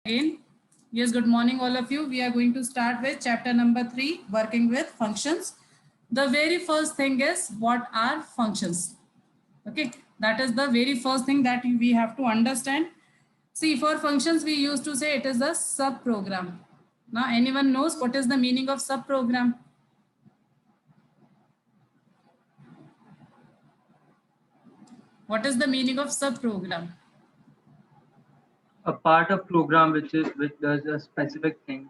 again. Yes, good morning all of you. We are going to start with chapter number 3, working with functions. The very first thing is, what are functions? Okay, that is the very first thing that we have to understand. See, for functions we used to say it is a sub-program. Now anyone knows what is the meaning of sub-program? What is the meaning of sub-program? A part of program which does a specific thing.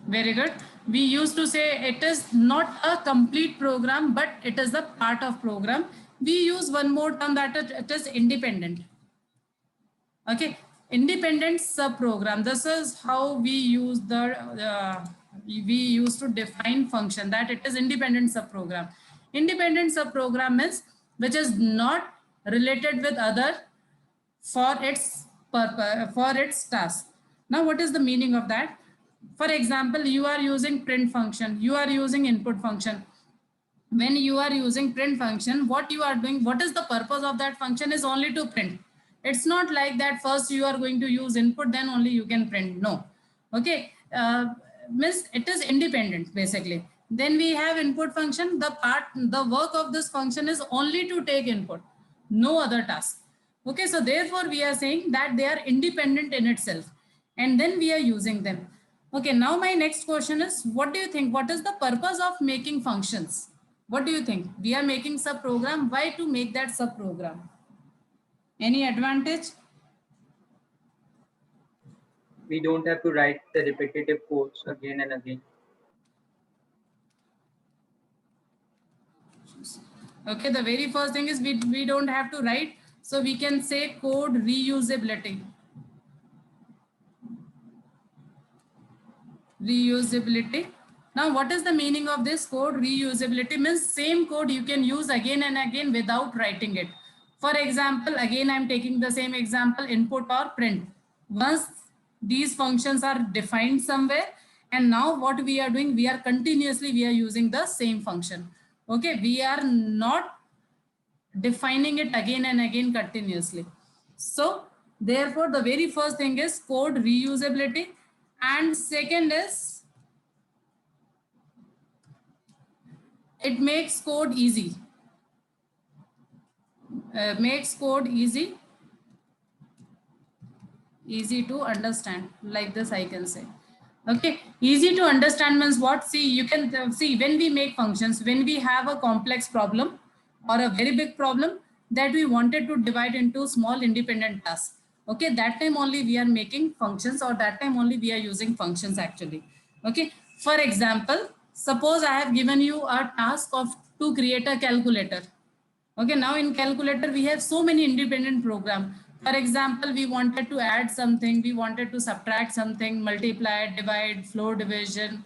Very good. We used to say it is not a complete program, but it is a part of program. We use one more term that it is independent. Okay, independent sub-program. This is how we use we used to define function, that it is independent sub-program. Independent sub-program is which is not related with other for its purpose, for its task. Now, what is the meaning of that? For example, you are using print function, you are using input function. When you are using print function, what you are doing, what is the purpose of that function is only to print. It's not like that first you are going to use input, then only you can print. No. Okay. Means it is independent basically. Then we have input function. The work of this function is only to take input, no other task. Okay. So therefore we are saying that they are independent in itself, and then we are using them. Okay. Now my next question is, what do you think? What is the purpose of making functions? What do you think? We are making sub-program. Why to make that sub-program? Any advantage? We don't have to write the repetitive codes again and again. Okay, the very first thing is we don't have to write. So we can say code reusability. Reusability. Now, what is the meaning of this code? Reusability means same code you can use again and again without writing it. For example, again, I'm taking the same example, input or print. Once these functions are defined somewhere, and now what we are doing, we are using the same function. Okay, we are not defining it again and again continuously. So therefore, the very first thing is code reusability, and second is it makes code easy. Makes code easy to understand. Like this I can say. Okay, easy to understand means what? See, you can see when we make functions, when we have a complex problem or a very big problem that we wanted to divide into small independent tasks. Okay, that time only we are making functions, or that time only we are using functions actually. Okay, for example, suppose I have given you a task of to create a calculator. Okay, now in calculator, we have so many independent program. For example, we wanted to add something, we wanted to subtract something, multiply, divide, floor division,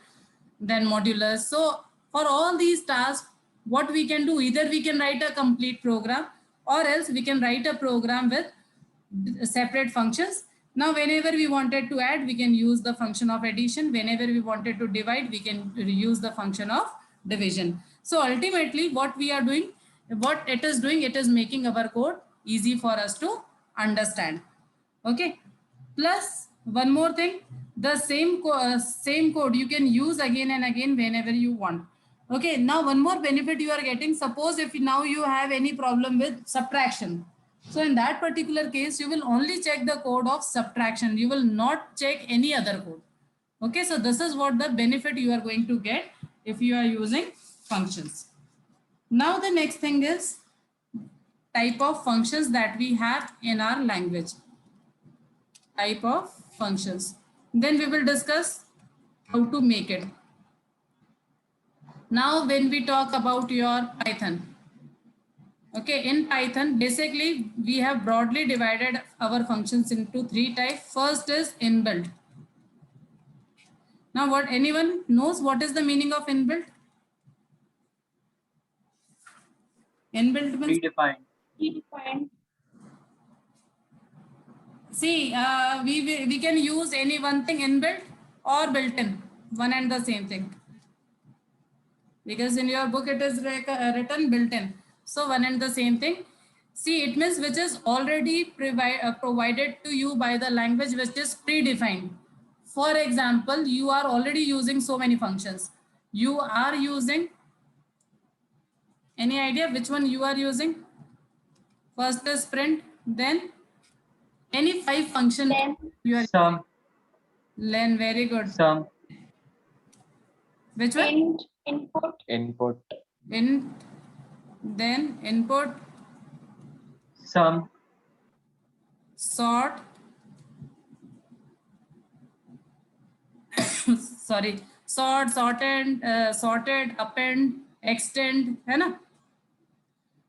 then modulus. So for all these tasks, what we can do, either we can write a complete program, or else we can write a program with separate functions. Now, whenever we wanted to add, we can use the function of addition. Whenever we wanted to divide, we can use the function of division. So ultimately, what we are doing, what it is doing, it is making our code easy for us to understand. Okay. Plus one more thing, the same code you can use again and again whenever you want. Okay. Now one more benefit you are getting. Suppose if now you have any problem with subtraction. So in that particular case, you will only check the code of subtraction. You will not check any other code. Okay. So this is what the benefit you are going to get if you are using functions. Now the next thing is type of functions that we have in our language. Type of functions. Then we will discuss how to make it. Now when we talk about your Python. Okay, in Python, basically we have broadly divided our functions into 3 types. First is inbuilt. Now what, anyone knows what is the meaning of inbuilt? Inbuilt means Predefined. See, we can use any one thing inbuilt or built-in, one and the same thing. Because in your book it is written built-in. So one and the same thing. See, it means which is already provided to you by the language, which is predefined. For example, you are already using so many functions. You are using, any idea which one you are using? First is print, then any 5 function Then you are Some, len, very good. some, Which one? int, input, Input. Int, then input, some, sort, sorry, sort, sorted, append, extend, है ना?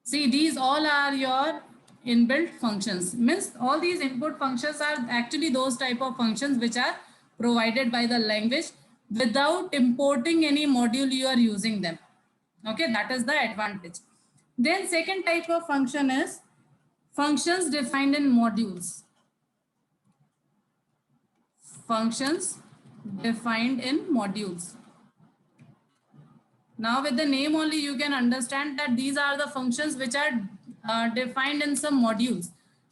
See, these all are your inbuilt functions. Means all these input functions are actually those type of functions which are provided by the language without importing any module you are using them. Okay, that is the advantage. Then second type of function is functions defined in modules. Functions defined in modules. Now with the name only you can understand that these are the functions which are defined in some modules.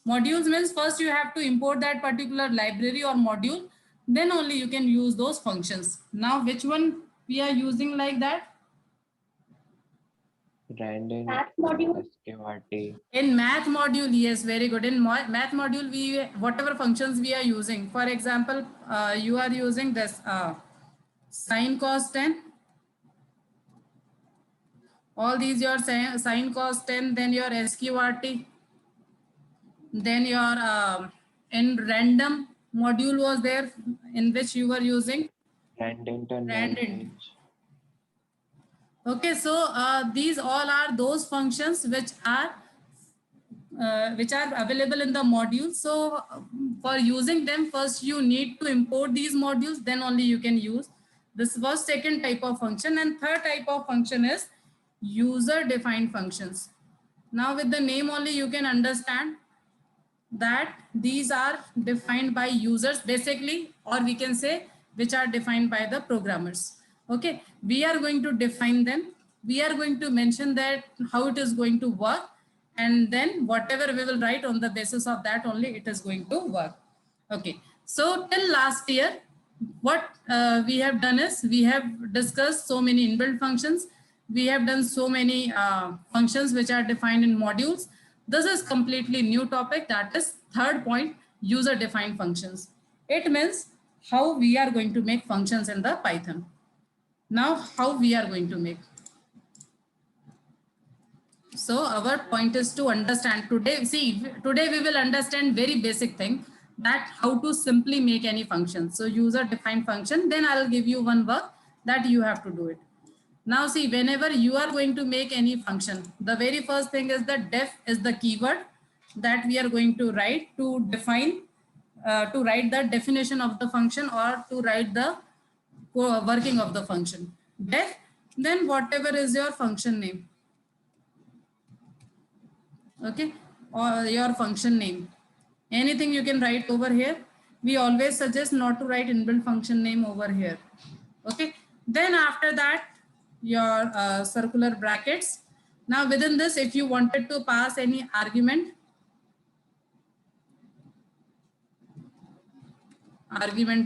Modules means first you have to import that particular library or module, then only you can use those functions. Now which one we are using like that? Random. math module, SQRT. In math module, yes, very good. In math module, we whatever functions we are using. For example, you are using this sine cos 10. All these your sine cos 10, then your SQRT, then your in random module was there in which you were using Random and random. range. Okay, so these all are those functions which are available in the module. So for using them, first you need to import these modules, then only you can use. This was second type of function, and third type of function is user defined functions. Now with the name only you can understand that these are defined by users basically, or we can say which are defined by the programmers. Okay, we are going to define them. We are going to mention that how it is going to work, and then whatever we will write on the basis of that only it is going to work. Okay, so till last year what we have done is we have discussed so many inbuilt functions. We have done so many functions which are defined in modules. This is completely new topic, that is third point, user defined functions. It means how we are going to make functions in the Python. Now how we are going to make. So our point is to understand today. See, today we will understand very basic thing, that how to simply make any function. So user defined function, then I'll give you one work that you have to do it. Now see, whenever you are going to make any function, the very first thing is that def is the keyword that we are going to write to define, to write the definition of the function or to write the working of the function. Def, then whatever is your function name. Okay, or your function name. Anything you can write over here. We always suggest not to write inbuilt function name over here. Okay, then after that your circular brackets. Now within this, if you wanted to pass any argument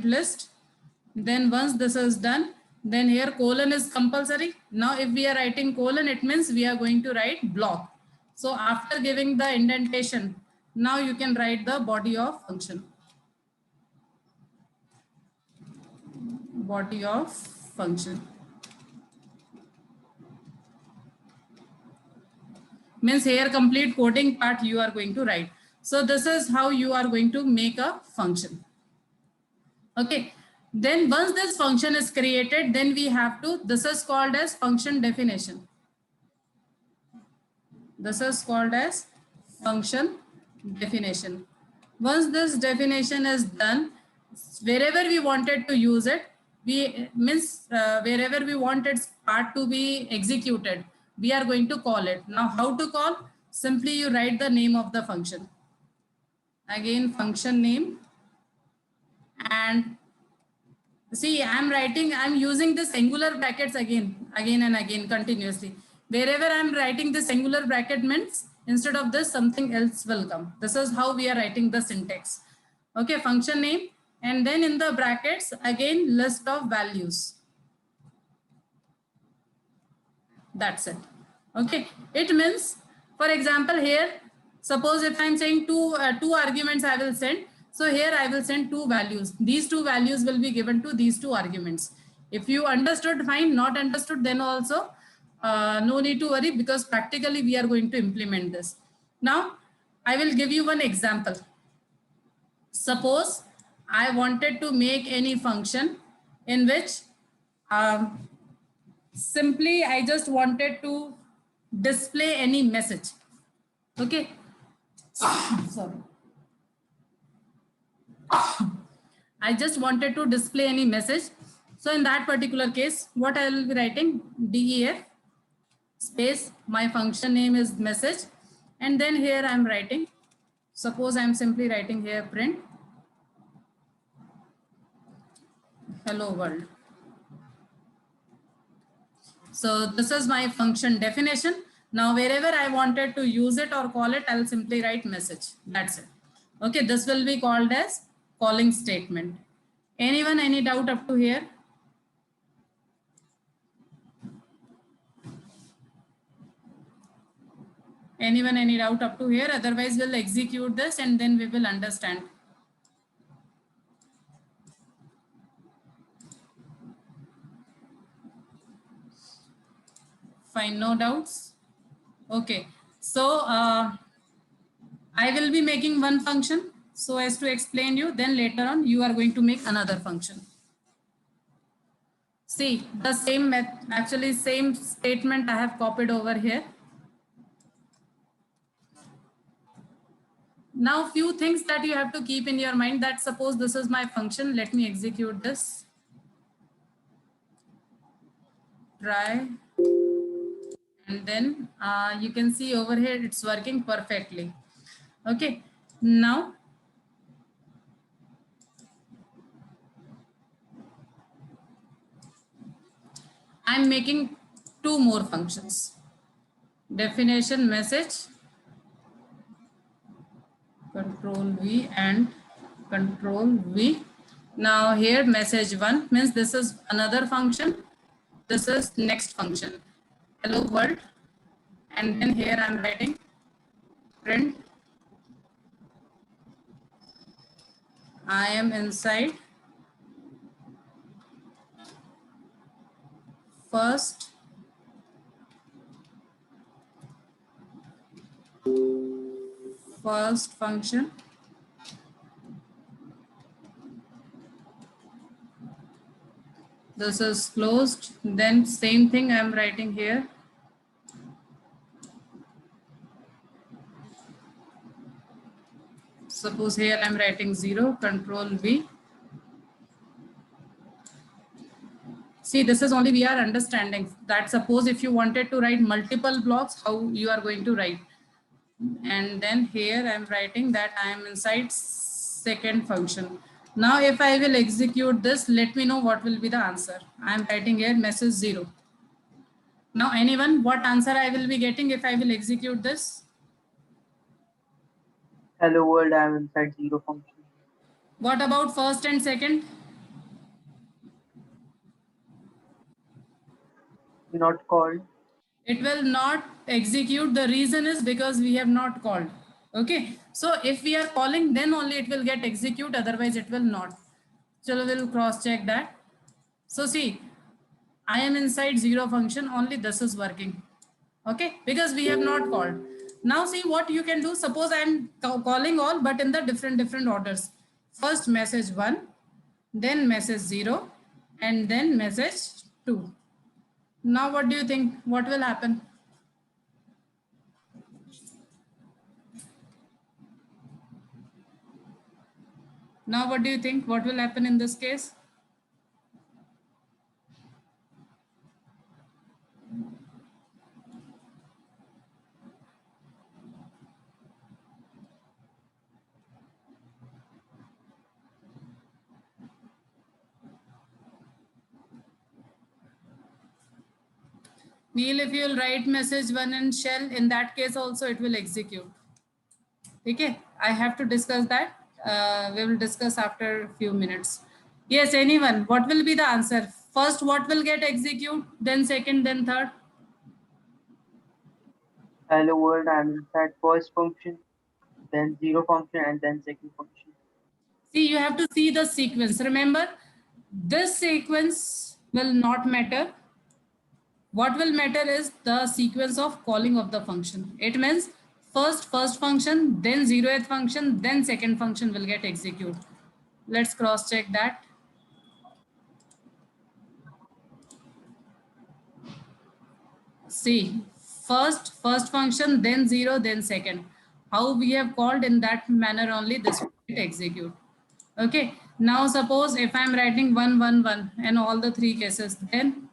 list, then once this is done, then here colon is compulsory. Now if we are writing colon, it means we are going to write block. So after giving the indentation, now you can write the body of function. Body of function. Means here complete coding part you are going to write. So this is how you are going to make a function. Okay, then once this function is created, then we have to, this is called as function definition. This is called as function definition. Once this definition is done, wherever we wanted to use it, we means wherever we want its part to be executed, we are going to call it. Now how to call? Simply you write the name of the function. Again function name, and see I'm using the singular brackets again and again continuously. Wherever I'm writing the singular bracket means Instead of this, something else will come. This is how we are writing the syntax. Okay, function name, and then in the brackets, again, list of values. That's it. Okay, it means, for example, here, suppose if I'm saying two arguments I will send. So here I will send two values. These two values will be given to these two arguments. If you understood, fine. Not understood, then also no need to worry, because practically we are going to implement this. Now, I will give you one example. Suppose I wanted to make any function in which simply I just wanted to display any message. Okay. Sorry. I just wanted to display any message. So in that particular case, what I will be writing, def space, my function name is message, and then here I'm writing, suppose I'm simply writing here print hello world. So this is my function definition. Now wherever I wanted to use it or call it, I'll simply write message. That's it. Okay, this will be called as calling statement. Anyone, any doubt up to here? Anyone, any doubt up to here? Otherwise, we'll execute this and then we will understand. Fine, no doubts. Okay, so I will be making one function so as to explain you. Then later on, you are going to make another function. See, the same actually same statement I have copied over here. Now, few things that you have to keep in your mind, that suppose this is my function. Let me execute this. Try. And then you can see over here, it's working perfectly. Okay. Now, I'm making two more functions. Definition message, control V and control V. Now here message one means this is another function. This is next function, hello world. And then here I'm writing print I am inside first function. This is closed. Then same thing I'm writing here. Suppose here I'm writing 0, control V. See, this is only we are understanding that suppose if you wanted to write multiple blocks, how you are going to write. And then here I'm writing that I am inside second function. Now, if I will execute this, let me know what will be the answer. I'm writing here message 0. Now, anyone, what answer I will be getting if I will execute this? Hello world, I am inside 0 function. What about first and second? Not called. It will not execute. The reason is because we have not called. Okay. So if we are calling, then only it will get execute. Otherwise it will not. So we'll cross check that. So see, I am inside 0 function. Only this is working. Okay. Because we have not called. Now see what you can do. Suppose I am calling all, but in the different orders. First message 1, then message 0, and then message 2. Now, what do you think? What will happen? Now, what do you think? What will happen in this case? Neil, if you'll write message 1 in shell, in that case also it will execute. Okay, I have to discuss that. We will discuss after a few minutes. Yes, anyone, what will be the answer? First, what will get execute, then second, then third? Hello world, and that first function, then zero function, and then second function. See, you have to see the sequence. Remember, this sequence will not matter. What will matter is the sequence of calling of the function. It means first function, then zeroth function, then second function will get executed. Let's cross check that. See, first function, then zero, then second. How we have called, in that manner only this will get execute. Okay. Now suppose if I'm writing 1 1 1 and all the three cases, then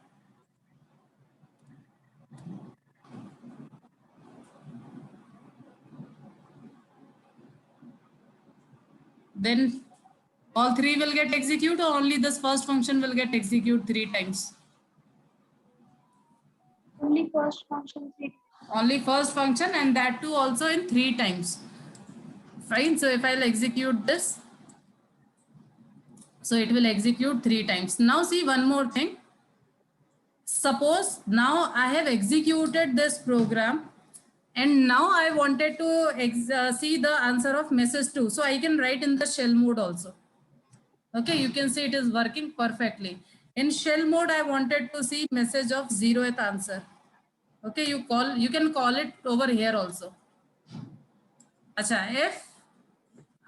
all three will get executed, or only this first function will get executed 3 times? Only first function 3. Only first function, and that too also in 3 times. Fine. So if I'll execute this, so it will execute 3 times. Now see one more thing. Suppose now I have executed this program, and now I wanted to see the answer of message 2. So I can write in the shell mode also. Okay, you can see it is working perfectly. In shell mode, I wanted to see message of 0th answer. Okay, you can call it over here also. Acha, if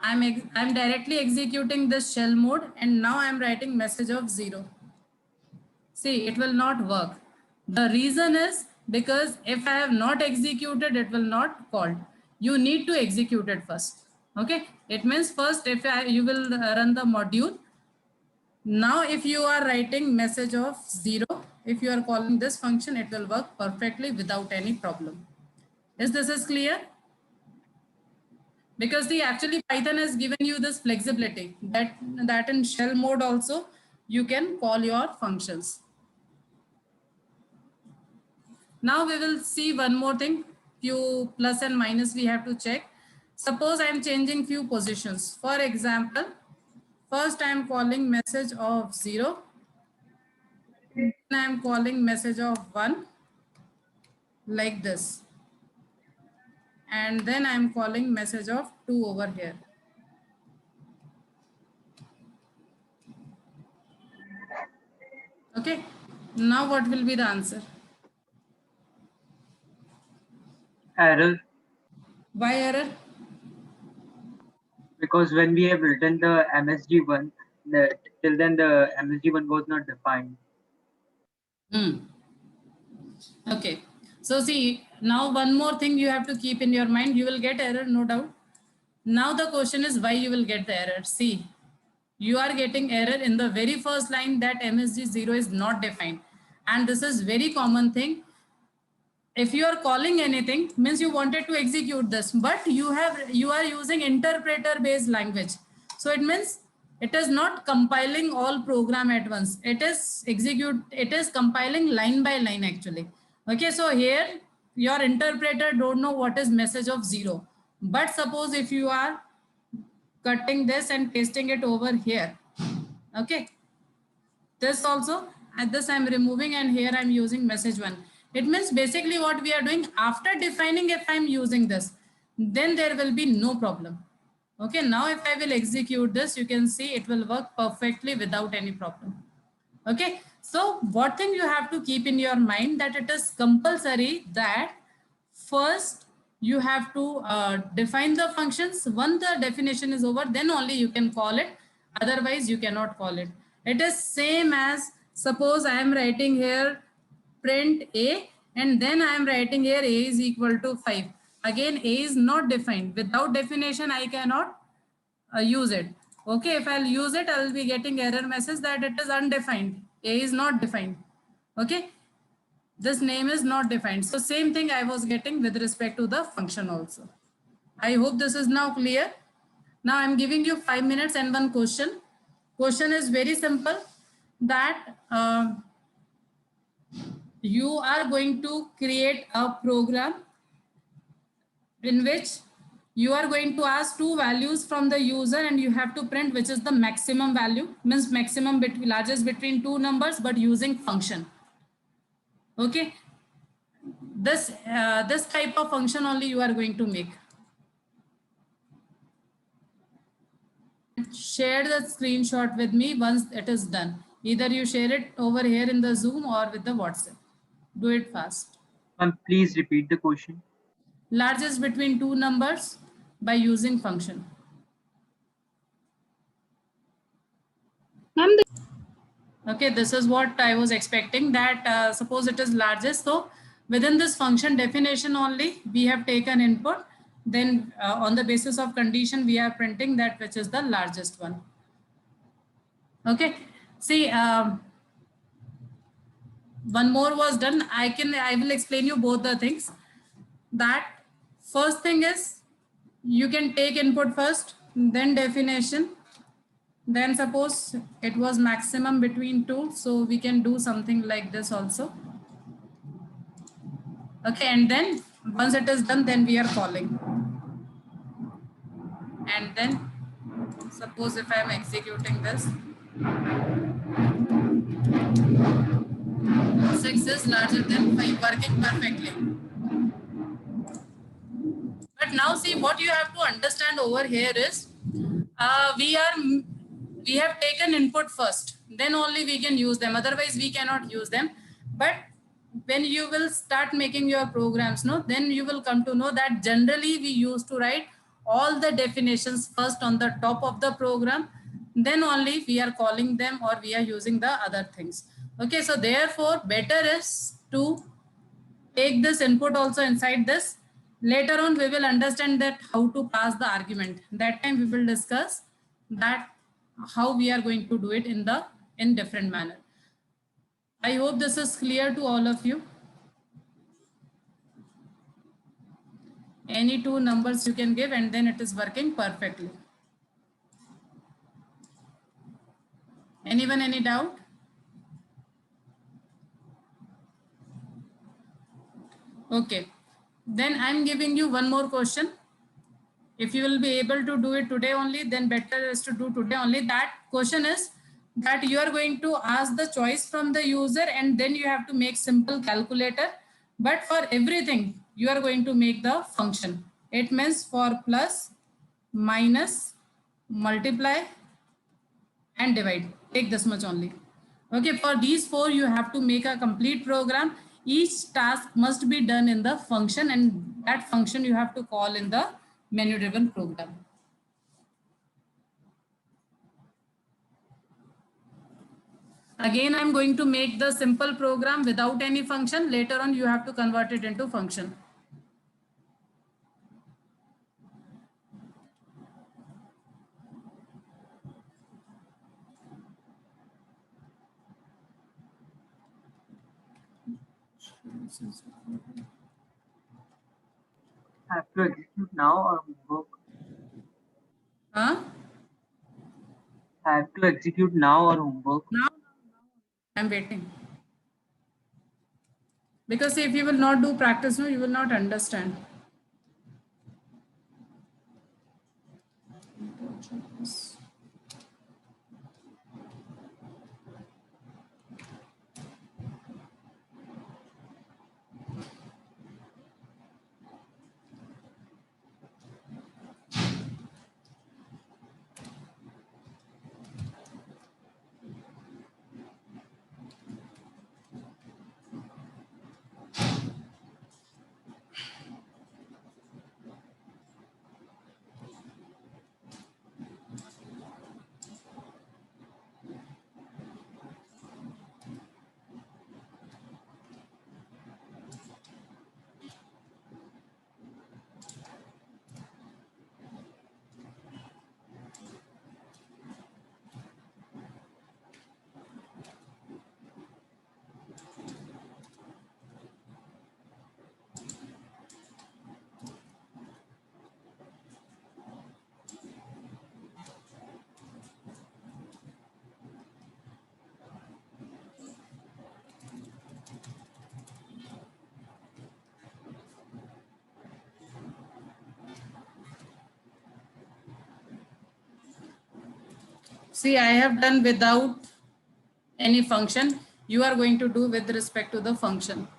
I'm directly executing this shell mode, and now I'm writing message of 0. See, it will not work. The reason is because if I have not executed, it will not called. You need to execute it first. Okay, it means first if you will run the module. Now if you are writing message of 0, if you are calling this function, it will work perfectly without any problem. Is this clear? Because actually Python has given you this flexibility that in shell mode also you can call your functions. Now we will see one more thing, few plus and minus we have to check. Suppose I am changing few positions. For example, first I am calling message of 0, then I am calling message of 1, like this. And then I am calling message of 2 over here. Okay, now what will be the answer? Error, Why error? because when we have written the MSG1, till then the MSG1 was not defined. Okay, so see, now one more thing you have to keep in your mind. You will get error, no doubt. Now the question is why you will get the error. See, you are getting error in the very first line that MSG0 is not defined. And this is very common thing. If you are calling anything, means you wanted to execute this, but you are using interpreter based language. So it means it is not compiling all program at once. It is compiling line by line actually. Okay, so here your interpreter don't know what is message of 0. But suppose if you are cutting this and pasting it over here, okay, this also, at this I'm removing, and here I'm using message 1. It means basically what we are doing, after defining, if I'm using this, then there will be no problem. Okay, now if I will execute this, you can see it will work perfectly without any problem. Okay, so what thing you have to keep in your mind, that it is compulsory that first you have to define the functions. Once the definition is over, then only you can call it. Otherwise you cannot call it. It is same as, suppose I am writing here print a, and then I am writing here a is equal to 5. Again, a is not defined. Without definition I cannot use it. Okay, if I'll use it, I'll be getting error message that it is undefined. A is not defined. Okay, this name is not defined. So same thing I was getting with respect to the function also. I hope this is now clear. Now I'm giving you 5 minutes and one question. Question is very simple, that you are going to create a program in which you are going to ask two values from the user and you have to print which is the maximum value, means maximum between largest between two numbers, but using function. Okay, this type of function only you are going to make. Share the screenshot with me once it is done. Either you share it over here in the Zoom or with the WhatsApp. Do it fast. Please repeat the question. Largest between two numbers by using function. Ma'am, Okay, this is what I was expecting, that suppose it is largest. So within this function definition only, we have taken input. Then on the basis of condition, we are printing that which is the largest one. Okay, see, one more was done. I will explain you both the things. That first thing is you can take input first, then definition. Then suppose it was maximum between two, so we can do something like this also. Okay, and then once it is done, then we are calling. And then suppose if I am executing this, 6 is larger than 5, working perfectly. But now see, what you have to understand over here is we have taken input first, then only we can use them, otherwise we cannot use them. But when you will start making your programs, no, then you will come to know that generally we used to write all the definitions first on the top of the program, then only we are calling them or we are using the other things. Okay, so therefore better is to take this input also inside this. Later on we will understand that how to pass the argument. That time we will discuss that how we are going to do it in different manner. I hope this is clear to all of you. Any two numbers you can give and then it is working perfectly. Anyone, any doubt? Okay, then I'm giving you one more question. If you will be able to do it today only, then better is to do today only. That question is that you are going to ask the choice from the user and then you have to make simple calculator. But for everything, you are going to make the function. It means for plus, minus, multiply, and divide. Take this much only. Okay, for these four, you have to make a complete program. Each task must be done in the function and that function you have to call in the menu driven program. Again, I'm going to make the simple program without any function. Later on, you have to convert it into function. Have to execute now or homework? Huh? Have to execute now or homework? Now, I'm waiting. Because if you will not do practice, no, you will not understand. See, I have done without any function. You are going to do with respect to the function.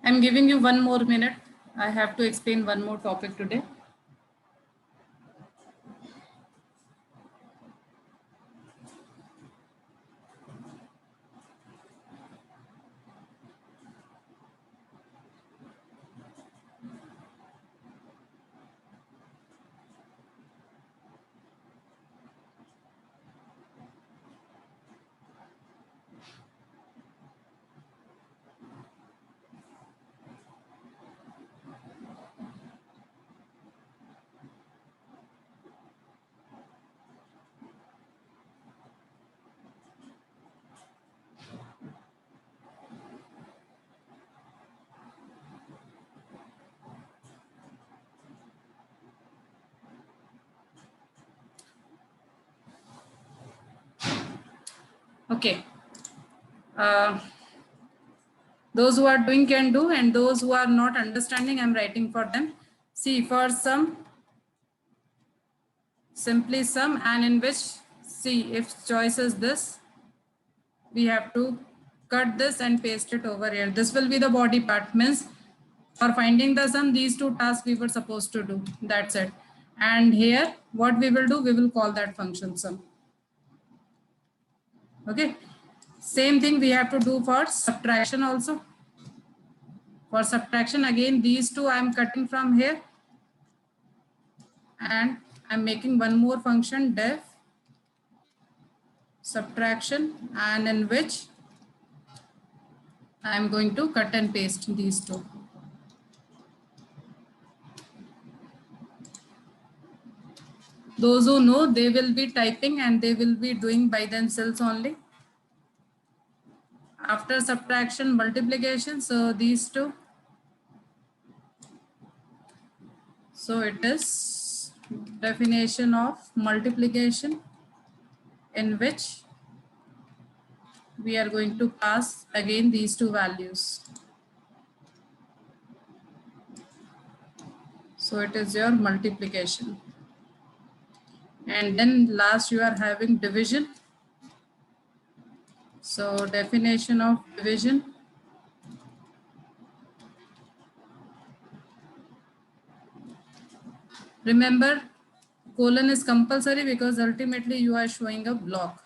I'm giving you 1 more minute. I have to explain one more topic today. Okay. Those who are doing can do, and those who are not understanding, I'm writing for them. See, for sum, simply sum, and in which, see, if choice is this, we have to cut this and paste it over here. This will be the body part. Means for finding the sum, these two tasks we were supposed to do. That's it. And here, what we will do, we will call that function sum. Okay. Same thing we have to do for subtraction also. For subtraction, again, these two I'm cutting from here. And I'm making one more function, def subtraction, and in which I'm going to cut and paste these two. Those who know, they will be typing and they will be doing by themselves only. After subtraction, multiplication, so these two. So it is definition of multiplication, in which we are going to pass again these two values. So it is your multiplication. And then last you are having division. So definition of division. Remember, colon is compulsory because ultimately you are showing a block.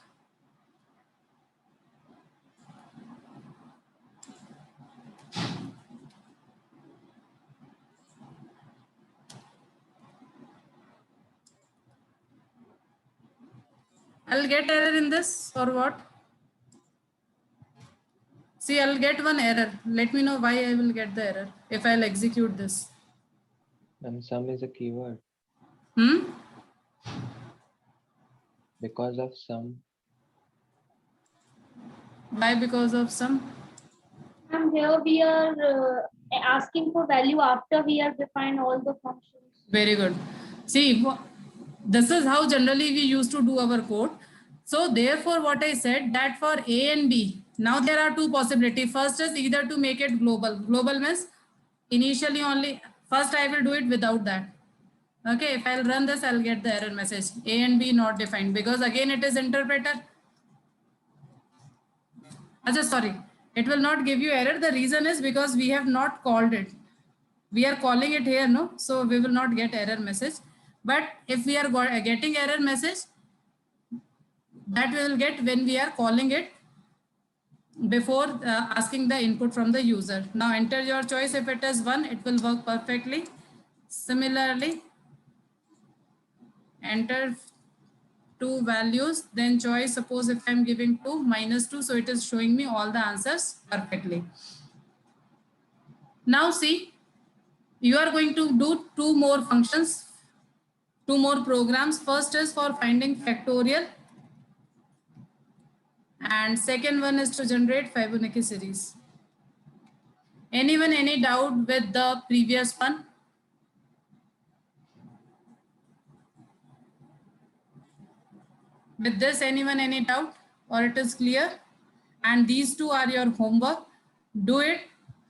I'll get error in this or what? See, I'll get one error. Let me know why I will get the error if I'll execute this. And sum is a keyword. Because of sum. Why because of sum? And here we are asking for value after we have defined all the functions. Very good. See, this is how generally we used to do our code. So therefore, what I said that for A and B, now there are two possibilities. First is either to make it global. Global means initially only, first I will do it without that. Okay, if I'll run this, I'll get the error message. A and B not defined because again it is interpreter. Sorry, it will not give you error. The reason is because we have not called it. We are calling it here, no? So we will not get error message. But if we are getting error message, that we will get when we are calling it before asking the input from the user. Now enter your choice. If it is 1, it will work perfectly. Similarly, enter 2 values, then choice. Suppose if I'm giving 2, -2, so it is showing me all the answers perfectly. Now see, you are going to do 2 more functions, 2 more programs. First is for finding factorial, and second one is to generate Fibonacci series. Anyone, any doubt with the previous one? With this, anyone, any doubt, or it is clear? And these 2 are your homework. Do it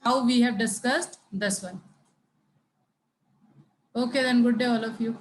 how we have discussed this one. Okay, then good day all of you.